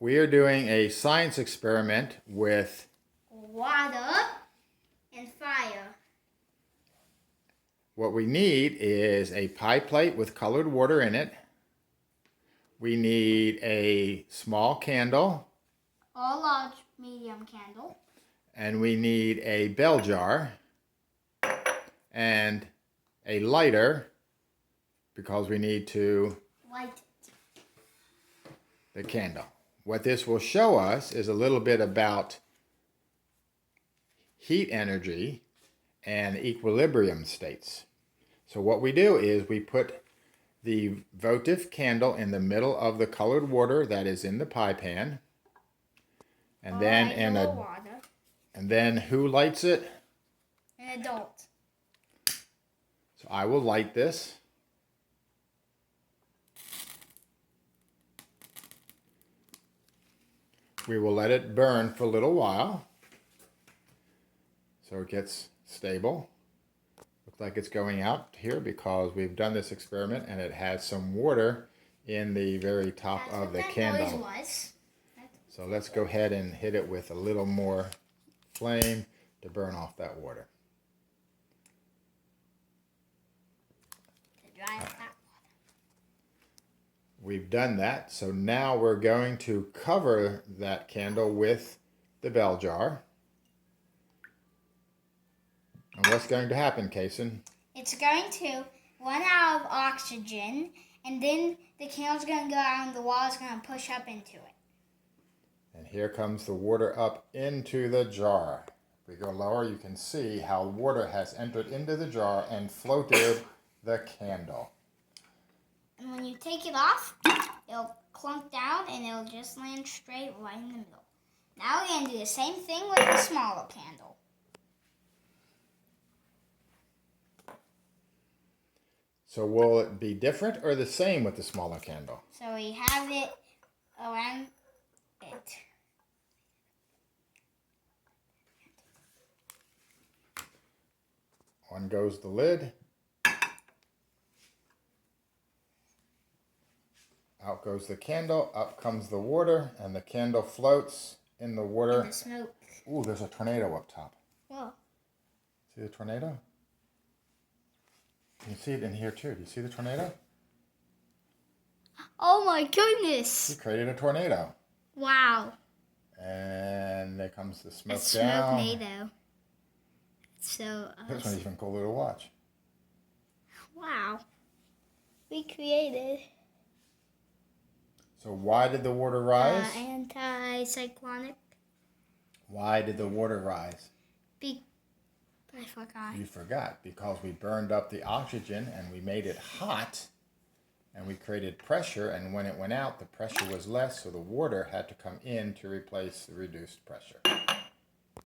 We are doing a science experiment with water and fire. what we need is a pie plate with colored water in it. We need a small candle. Or a large medium candle. And we need a bell jar and a lighter because we need to light the candle. What this will show us is a little bit about heat energy and equilibrium states. So what we do is we put the votive candle in the middle of the colored water that is in the pie pan. And then and then who lights it? An adult. So I will light this. We will let it burn for a little while so it gets stable. Looks like it's going out here because we've done this experiment and it has some water in the very top of the candle. So let's go ahead and hit it with a little more flame to burn off that water. We've done that, so now we're going to cover that candle with the bell jar. And what's going to happen, Cason? It's going to run out of oxygen, and then the candle's going to go out and the water's going to push up into it. And here comes the water up into the jar. If we go lower, you can see how water has entered into the jar and floated the candle. And when you take it off, it'll clunk down and it'll just land straight right in the middle. Now we're going to do the same thing with the smaller candle. So will it be different or the same with the smaller candle? So we have it around it. On goes the lid. Out goes the candle, up comes the water, and the candle floats in the water. And the smoke. Ooh, there's a tornado up top. Whoa. See the tornado? You can see it in here too. Do you see the tornado? Oh my goodness! We created a tornado. Wow. And there comes the smoke a down. Smoke-nado. So This one's even cooler to watch. Wow. We created. So why did the water rise? Anti-cyclonic. Why did the water rise? I forgot. You forgot because we burned up the oxygen and we made it hot and we created pressure, and when it went out the pressure was less, so the water had to come in to replace the reduced pressure.